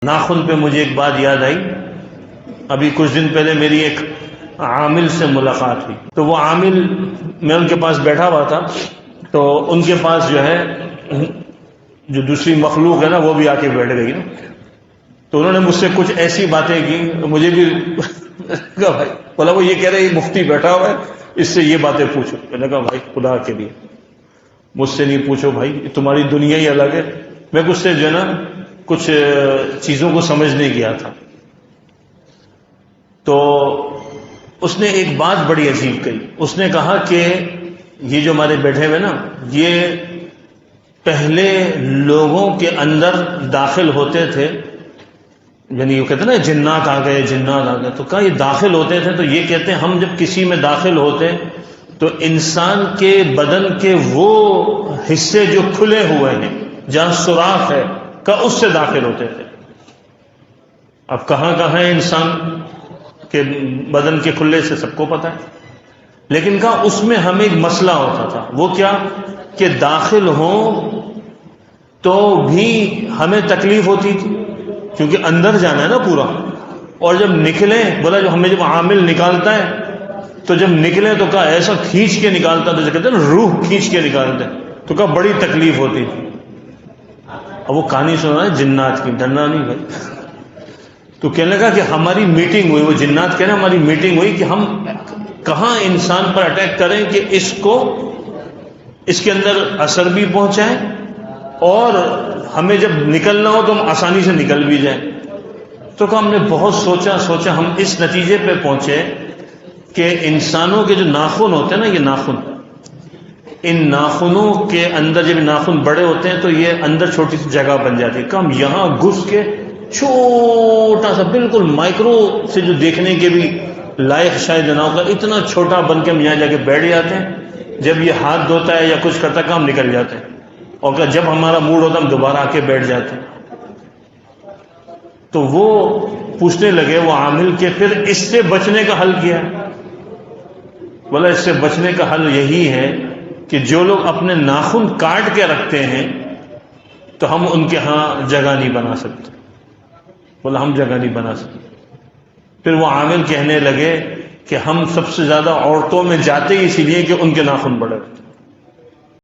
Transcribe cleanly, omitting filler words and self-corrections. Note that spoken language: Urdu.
ناخن پہ مجھے ایک بات یاد آئی. ابھی کچھ دن پہلے میری ایک عامل سے ملاقات ہوئی، تو وہ عامل، میں ان کے پاس بیٹھا ہوا تھا، تو ان کے پاس جو ہے جو دوسری مخلوق ہے نا وہ بھی آ کے بیٹھ گئی نا، تو انہوں نے مجھ سے کچھ ایسی باتیں کی، مجھے بھی کہا بھائی، بولا وہ یہ کہہ رہے مفتی بیٹھا ہوا ہے، اس سے یہ باتیں پوچھو. میں نے کہا بھائی خدا کے لیے مجھ سے نہیں پوچھو بھائی، تمہاری دنیا ہی الگ ہے. میں کچھ سے جو ہے نا کچھ چیزوں کو سمجھنے گیا تھا، تو اس نے ایک بات بڑی عجیب کہی. اس نے کہا کہ یہ جو ہمارے بیٹھے ہوئے نا، یہ پہلے لوگوں کے اندر داخل ہوتے تھے، یعنی یہ کہتے ہیں نا جنات آ گئے، جنات آ گئے. تو کہا یہ داخل ہوتے تھے، تو یہ کہتے ہیں ہم جب کسی میں داخل ہوتے تو انسان کے بدن کے وہ حصے جو کھلے ہوئے ہیں، جہاں سوراخ ہے، کہ اس سے داخل ہوتے تھے. اب کہاں کہاں ہے انسان کے بدن کے کھلے سے سب کو پتہ ہے، لیکن کہا اس میں ہمیں ایک مسئلہ ہوتا تھا. وہ کیا کہ داخل ہوں تو بھی ہمیں تکلیف ہوتی تھی، کیونکہ اندر جانا ہے نا پورا، اور جب نکلیں، بولا جو ہمیں جب عامل نکالتا ہے تو جب نکلیں تو کہا ایسا کھینچ کے نکالتا تھا، جو کہتے ہیں نا روح کھینچ کے نکالتے، تو کہا بڑی تکلیف ہوتی تھی. اب وہ کہانی سنا ہے جنات کی، ڈرنا نہیں بھائی. تو کہنے لگا کہ ہماری میٹنگ ہوئی، وہ جنات کہنے ہماری میٹنگ ہوئی کہ ہم کہاں انسان پر اٹیک کریں کہ اس کو اس کے اندر اثر بھی پہنچائیں اور ہمیں جب نکلنا ہو تو ہم آسانی سے نکل بھی جائیں. تو کہ ہم نے بہت سوچا ہم اس نتیجے پہ پہنچے کہ انسانوں کے جو ناخن ہوتے ہیں نا، یہ ناخن، ان ناخنوں کے اندر جب ناخن بڑے ہوتے ہیں تو یہ اندر چھوٹی سی جگہ بن جاتی ہے. کہ ہم یہاں گھس کے چھوٹا سا بالکل مائکرو سے جو دیکھنے کے بھی لائق شاید نہ ہوگا، اتنا چھوٹا بن کے ہم یہاں جا کے بیٹھ جاتے ہیں. جب یہ ہاتھ دھوتا ہے یا کچھ کرتا ہے ہم نکل جاتے ہیں، اور جب ہمارا موڈ ہوتا ہے ہم دوبارہ آ کے بیٹھ جاتے ہیں. تو وہ پوچھنے لگے وہ عامل کہ پھر اس سے بچنے کا حل کیا ہے؟ بولا اس سے بچنے کا حل یہی ہے کہ جو لوگ اپنے ناخن کاٹ کے رکھتے ہیں تو ہم ان کے ہاں جگہ نہیں بنا سکتے. بولا ہم جگہ نہیں بنا سکتے. پھر وہ عامل کہنے لگے کہ ہم سب سے زیادہ عورتوں میں جاتے ہی اسی لیے کہ ان کے ناخن بڑے.